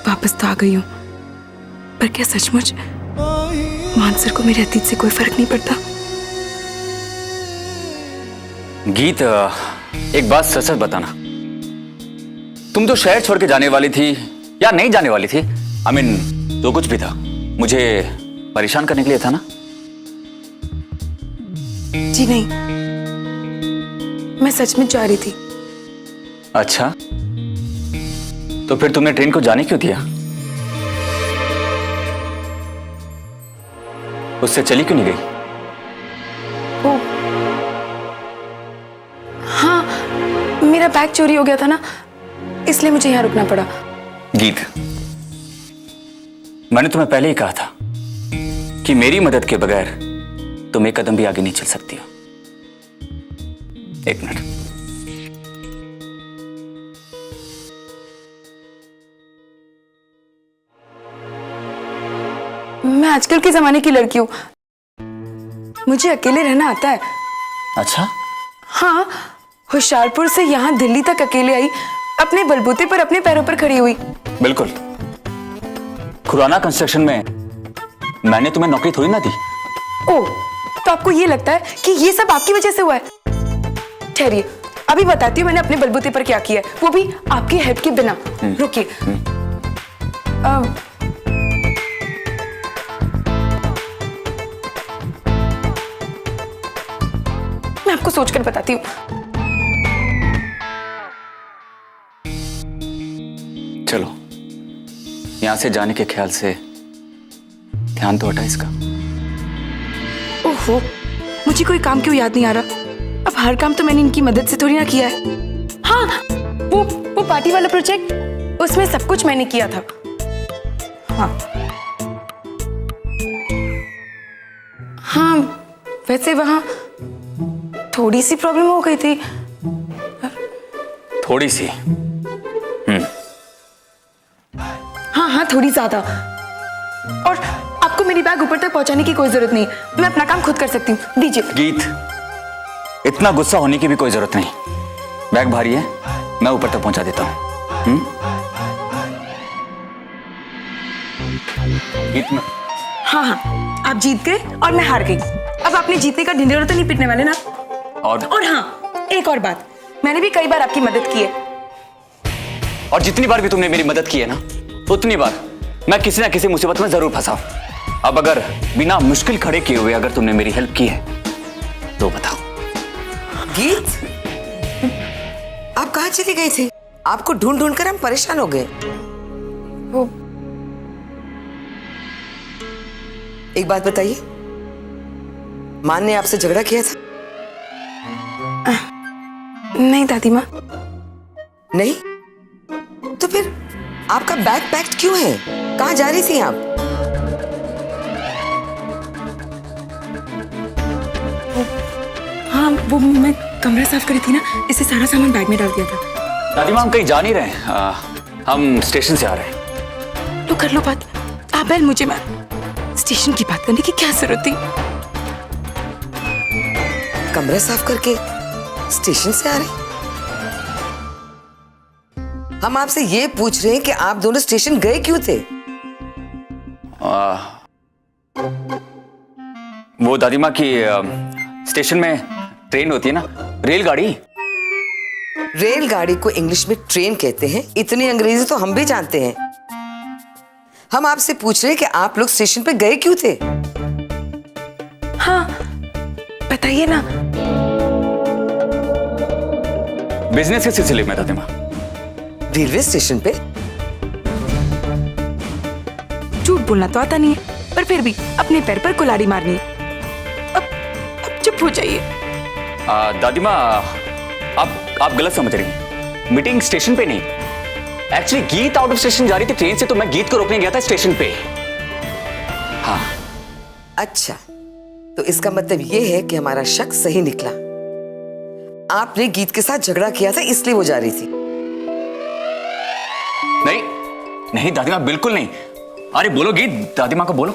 वापस तो आ गई हूँ, पर क्या सचमुच मानसर को मेरे अतीत से कोई फर्क नहीं पड़ता? गीत, एक बात सच सच बताना, तुम जो शहर छोड़ के जाने वाली थी या नहीं जाने वाली थी, जो कुछ भी था, मुझे परेशान करने के लिए था ना? जी नहीं, मैं सच में जा रही थी। अच्छा, तो फिर तुमने ट्रेन को जाने क्यों दिया? उससे चली क्यों नहीं गई? ओ, हाँ, मेरा बैग चोरी हो गया था ना, इसलिए मुझे यहाँ रुकना पड़ा। गीत, मैंने तुम्हें पहले ही कहा था कि मेरी मदद के बगैर तुम एक कदम भी आगे नहीं चल सकती हो। एक मिनट, मैं आजकल के जमाने की लड़की हूँ, मुझे अकेले रहना आता है। अच्छा? हाँ, होशियारपुर से यहाँ दिल्ली तक अकेले आई, अपने बलबूते पर अपने पैरों पर खड़ी हुई। बिल्कुल। खुराना कंस्ट्रक्शन में मैंने तुम्हें नौकरी थोड़ी ना दी। ओह, तो आपको ये लगता है कि ये सब आपकी वजह से हुआ है? ठहरिए, अभी बताती हूँ मैंने अपने बलबूते पर क्या किया है, वो भी आपकी हेल्प के बिना। रुकिए। मैं आपको सोचकर बताती हूँ। चलो, यहां से जाने के ख्याल से ध्यान तो हटा इसका। ओहो, मुझे कोई काम क्यों याद नहीं आ रहा? अब हर काम तो मैंने इनकी मदद से थोड़ी ना किया है। हाँ, वो पार्टी वाला प्रोजेक्ट, उसमें सब कुछ मैंने किया था। हाँ हाँ, वैसे वहां थोड़ी सी प्रॉब्लम हो गई थी। थोड़ी सी? हाँ हाँ, थोड़ी ज्यादा। और आपको मेरी बैग ऊपर तक पहुंचाने की कोई जरूरत नहीं, मैं अपना काम खुद कर सकती हूँ। दीजिए। गीत, इतना गुस्सा होने की भी कोई जरूरत नहीं। बैग भारी है, मैं ऊपर तक पहुंचा देता हूँ। गीत में हाँ हाँ, आप जीत गए और मैं हार गई। अब आपने जीतने का ढिंढोरा तो नहीं पीटने वाले ना? और हाँ, एक और बात, मैंने भी कई बार आपकी मदद की है। और जितनी बार भी तुमने मेरी मदद की है ना, उतनी बार मैं किसी ना किसी मुसीबत में जरूर फंसा हूं। अब अगर बिना मुश्किल खड़े किए हुए अगर तुमने मेरी हेल्प की है तो बताओ। गीत, आप कहाँ चली गई थी? आपको ढूंढ ढूंढ कर हम परेशान हो गए। वो एक बात बताइए, मान ने आपसे झगड़ा किया था? नहीं दादी माँ। नहीं? तो फिर आपका बैग पैक्ड क्यों है? कहाँ जा रही थी आप? हाँ, वो मैं कमरा साफ करी थी ना, इससे सारा सामान बैग में डाल दिया था। दादी माँ, हम कहीं जा नहीं रहे हैं, हम स्टेशन से आ रहे हैं। तो कर लो बात। आबेल, मुझे मैं स्टेशन की बात करने की क्या जरूरत थी? कमरा साफ करके स्टेशन से आ रहे? हम आपसे ये पूछ रहे हैं कि आप दोनों स्टेशन गए क्यों थे? वो दादी माँ की स्टेशन में ट्रेन होती है ना, रेलगाड़ी। रेलगाड़ी को इंग्लिश में ट्रेन कहते हैं, इतनी अंग्रेजी तो हम भी जानते हैं। हम आपसे पूछ रहे हैं कि आप लोग स्टेशन पे गए क्यों थे? हाँ, बताइए ना। बिजनेस के सिलसिले में दादी माँ। रेलवे स्टेशन पे? झूठ बोलना तो आता नहीं है, पर फिर भी अपने पैर पर कुल्हाड़ी मारनी है। अब चुप हो जाइए। दादी माँ, आप गलत समझ रही हैं। मीटिंग स्टेशन पे नहीं, एक्चुअली गीत आउट ऑफ स्टेशन जा रही थी ट्रेन से, तो मैं गीत को रोकने गया था स्टेशन पे। हाँ। अच्छा, तो इसका मतलब ये है कि हमारा शक सही निकला। आपने गीत के साथ झगड़ा किया था, इसलिए वो जा रही थी। नहीं नहीं दादी माँ, बिल्कुल नहीं। अरे बोलो गीत, दादी माँ को बोलो।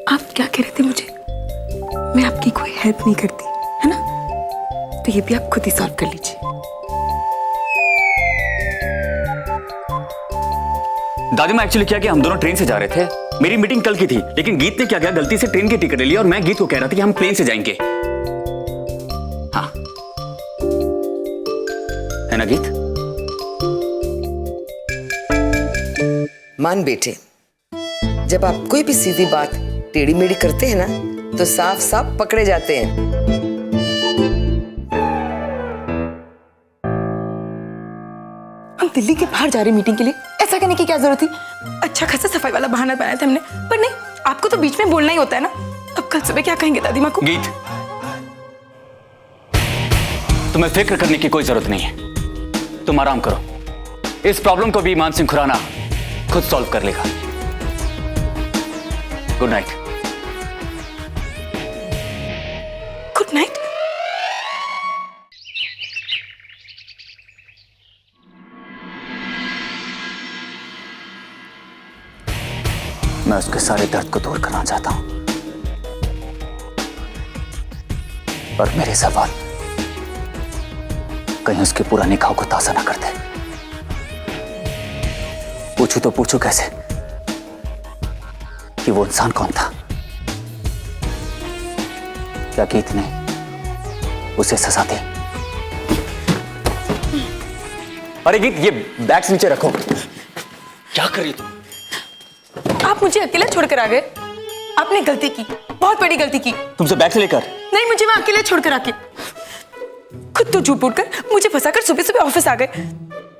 आप क्या कह रहे थे मुझे? मैं आपकी कोई हेल्प नहीं करती, है ना? तो ये भी आप खुद ही सॉल्व कर लीजिए। दादी माँ, एक्चुअली क्या कि हम दोनों ट्रेन से जा रहे थे। मेरी मीटिंग कल की थी, लेकिन गीत ने क्या किया, गलती से ट्रेन की टिकट ले ली और मैं गीत को कह रहा था कि हम प्लेन से जाएंगे। हाँ, है ना गीत? मान बेटे, जब आप कोई भी सीधी बात टेढ़ी मेढ़ी करते हैं ना, तो साफ साफ पकड़े जाते हैं। हम दिल्ली के बाहर जा रहे मीटिंग के लिए, ऐसा करने की क्या जरूरत थी? अच्छा खासा सफाई वाला बहाना बनाया था हमने, पर नहीं, आपको तो बीच में बोलना ही होता है ना। अब कल सुबह क्या कहेंगे दादी माँ को? गीत, तुम्हें फिक्र करने की कोई जरूरत नहीं है। तुम आराम करो। इस प्रॉब्लम को भी मान सिंह खुराना खुद सॉल्व कर लेगा। Good night. Good night. मैं उसके सारे दर्द को दूर करना चाहता हूं, पर मेरे सवाल कहीं उसकी पुरानी घाव को ताजा ना कर दे। पूछू तो पूछू कैसे कि वो इंसान कौन था? क्या गीत ने उसे सजा दी? अरे गीत, ये बैग्स नीचे रखो। क्या कर रही तुम? आप मुझे अकेला छोड़कर आ गए। आपने गलती की, बहुत बड़ी गलती की। तुमसे बैग से लेकर? नहीं, मुझे वहां अकेले छोड़कर आके खुद तो झूठ बोलकर मुझे फंसाकर सुबह सुबह ऑफिस आ गए।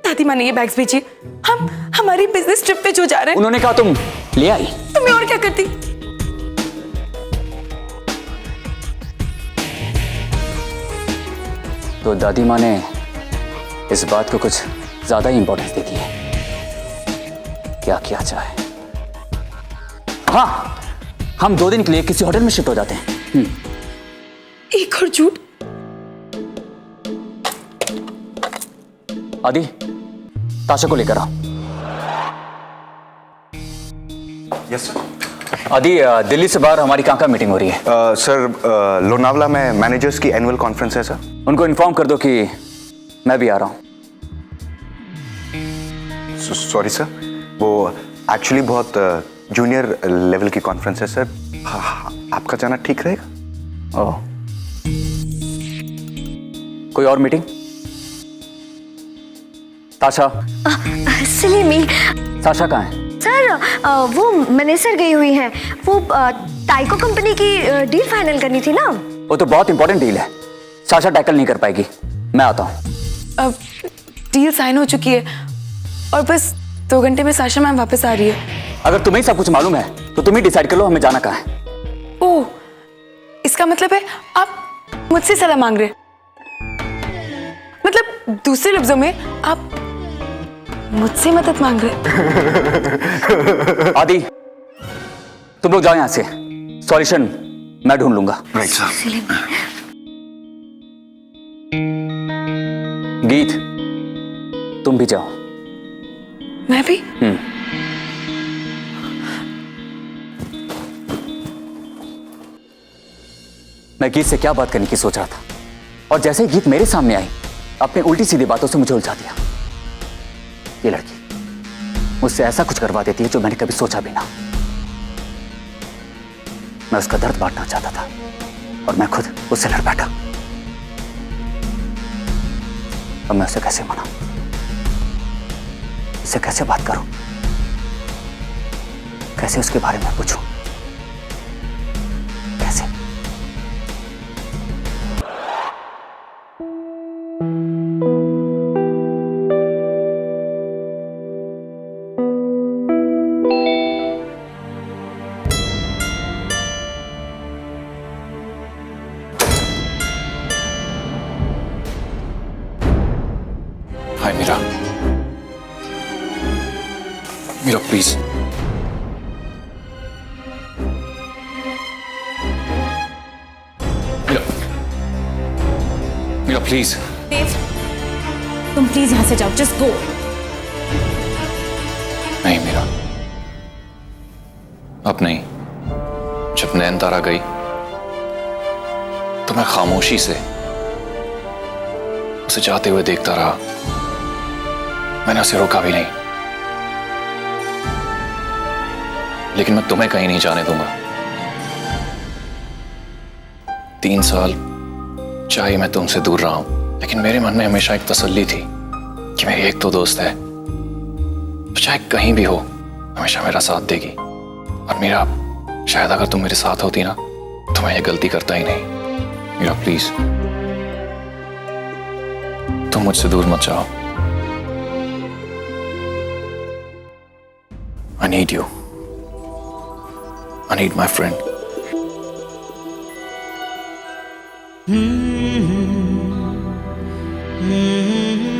दादी माँ ने ये बैग्स भेजी। हम हमारी बिजनेस ट्रिप पे जो जा रहे हैं। उन्होंने कहा तुम ले आई? तो मैं और क्या करती? तो दादी माँ ने इस बात को कुछ ज्यादा ही इंपॉर्टेंस दे दी है। क्या किया जाए? हाँ, हम 2 दिन के लिए किसी होटल में शिफ्ट हो जाते हैं। एक और झूठ। आदि, ताशा को लेकर आओ। Yes sir. आदि, दिल्ली से बाहर हमारी कहाँ मीटिंग हो रही है? सर, लोनावला में मैनेजर्स की एनुअल कॉन्फ्रेंस है सर। उनको इन्फॉर्म कर दो कि मैं भी आ रहा हूं। सॉरी सर, वो एक्चुअली बहुत जूनियर लेवल की कॉन्फ्रेंस है सर। आपका जाना ठीक रहेगा? ओह, कोई और मीटिंग? ताशा? सलीमी साशा कहाँ है? सर, वो मैनेजर गई हुई हैं। वो टाइको कंपनी की डील फाइनल करनी थी ना। वो तो बहुत इंपॉर्टेंट डील है, साशा टैकल नहीं कर पाएगी। मैं आता हूँ। अब डील साइन हो चुकी है और बस 2 घंटे में साशा मैम वापस आ रही है। अगर तुम्हें सब कुछ मालूम है तो तुम ही डिसाइड कर लो हमें जाना कहाँ है। ओह, इसका मतलब है आप मुझसे सलाह मांग रहे? मतलब दूसरे लफ्जों में आप मुझसे मदद मांग रहे? आदि, तुम लोग जाओ यहाँ से, सॉल्यूशन मैं ढूंढ लूंगा। Right sir. गीत, तुम भी जाओ। मैं भी? मैं गीत से क्या बात करने की सोच रहा था और जैसे ही गीत मेरे सामने आई अपने उल्टी सीधी बातों से मुझे उलझा दिया। ये लड़की मुझसे ऐसा कुछ करवा देती है जो मैंने कभी सोचा भी ना। मैं उसका दर्द बांटना चाहता था और मैं खुद उससे लड़ बैठा। अब मैं उसे कैसे मनाऊं, उससे कैसे बात करूं, कैसे उसके बारे में पूछूं, कैसे? हाय मीरा, मीरा प्लीज। मीरा, मीरा प्लीज। देव, तुम प्लीज यहां से जाओ, जस्ट गो। नहीं मीरा, अब नहीं। जब नैनतारा गई तो मैं खामोशी से उसे जाते हुए देखता रहा। मैंने उसे रोका भी नहीं, लेकिन मैं तुम्हें कहीं नहीं जाने दूंगा। 3 साल चाहे मैं तुमसे दूर रहा हूं, लेकिन मेरे मन में हमेशा एक तसल्ली थी कि मेरी एक तो दोस्त है तो चाहे कहीं भी हो हमेशा मेरा साथ देगी। और मेरा शायद अगर तुम मेरे साथ होती ना तो मैं ये गलती करता ही नहीं। मेरा प्लीज, तुम मुझसे दूर मत जाओ। I need you. I need my friend.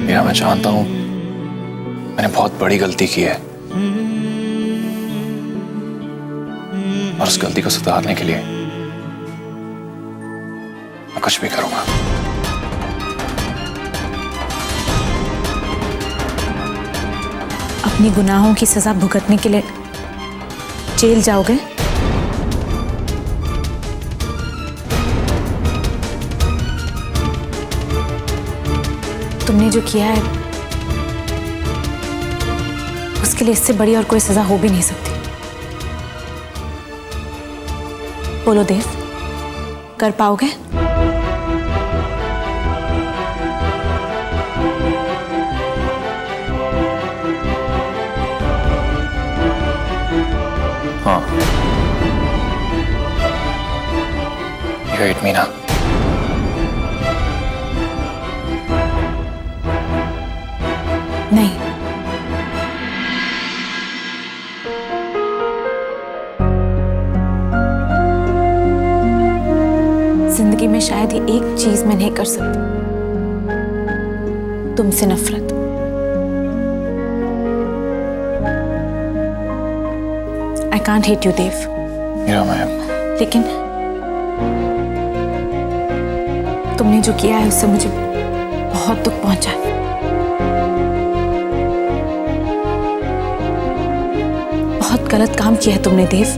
मेरा, मैं जानता हूं मैंने बहुत बड़ी गलती की है और उस गलती को सुधारने के लिए मैं कुछ भी करूंगा। अपनी गुनाहों की सजा भुगतने के लिए जेल जाओगे? तुमने जो किया है उसके लिए इससे बड़ी और कोई सजा हो भी नहीं सकती। बोलो देव, कर पाओगे? हाँ, you hate me ना? नहीं। जिंदगी में शायद ही एक चीज मैं नहीं कर सकती, तुमसे नफरत। I can't hate you, देव। मेरा, मैं लेकिन तुमने जो किया है उससे मुझे बहुत दुख पहुंचा है। बहुत गलत काम किया है तुमने देव,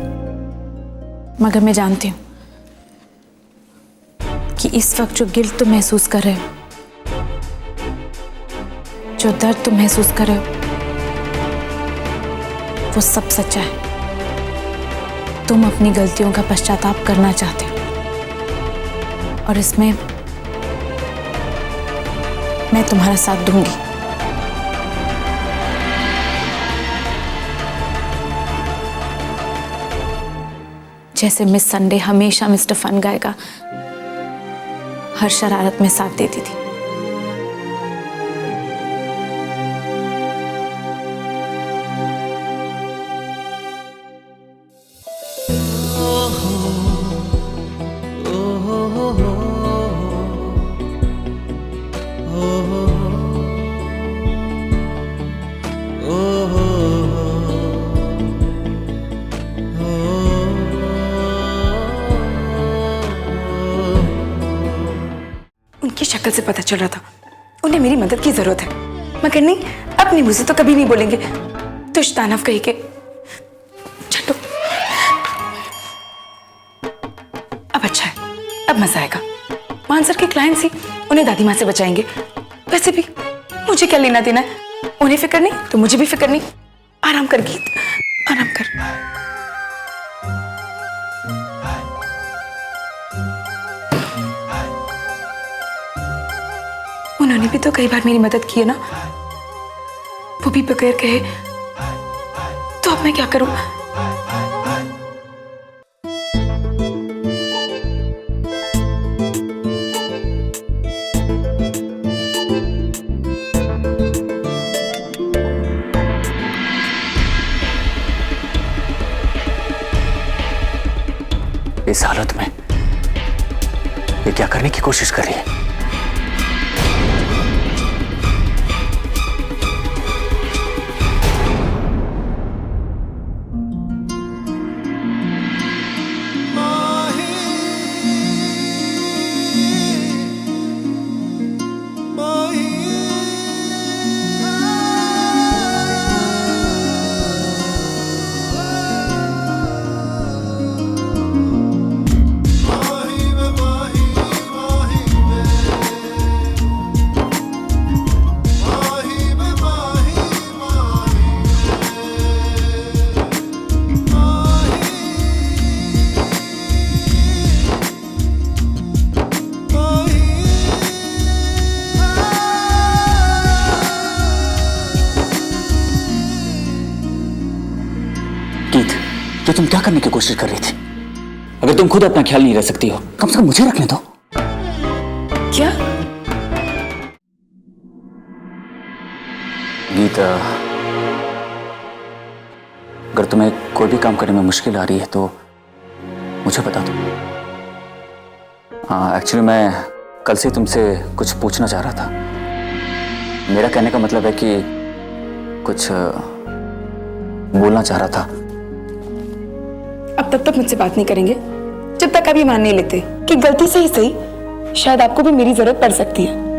मगर मैं जानती हूं कि इस वक्त जो गिल्ट तुम महसूस कर रहे हो, जो दर्द तुम महसूस कर रहे हो, वो सब सच्चा है। तुम अपनी गलतियों का पश्चाताप करना चाहते हो और इसमें मैं तुम्हारा साथ दूंगी। जैसे मिस संडे हमेशा मिस्टर फन गाय का हर शरारत में साथ देती थी। उनकी शक्ल से पता चल रहा था उन्हें मेरी मदद की जरूरत है, मगर नहीं, अपने मुंह से तो कभी नहीं बोलेंगे। तुझ दानव कही के। चलो अब अच्छा है, अब मजा आएगा। मानसर के क्लाइंट्स ही उन्हें दादी माँ से बचाएंगे। वैसे भी मुझे क्या लेना देना है, उन्हें फिक्र नहीं तो मुझे भी फिक्र नहीं। आराम कर गीत, आराम कर। उन्होंने भी तो कई बार मेरी मदद की है ना, वो भी बगैर कहे। तो अब मैं क्या करूं? इस हालत में ये क्या करने की कोशिश कर रही है? गीत, ये तुम क्या करने की कोशिश कर रही थी? अगर तुम खुद अपना ख्याल नहीं रख सकती हो, कम से कम मुझे रखने दो। क्या? गीत, अगर तुम्हें कोई भी काम करने में मुश्किल आ रही है तो मुझे बता दो। एक्चुअली मैं कल से तुमसे कुछ पूछना चाह रहा था। मेरा कहने का मतलब है कि कुछ बोलना चाह रहा था। अब तब तक मुझसे बात नहीं करेंगे जब तक आप ये मान नहीं लेते कि गलती से ही सही शायद आपको भी मेरी जरूरत पड़ सकती है।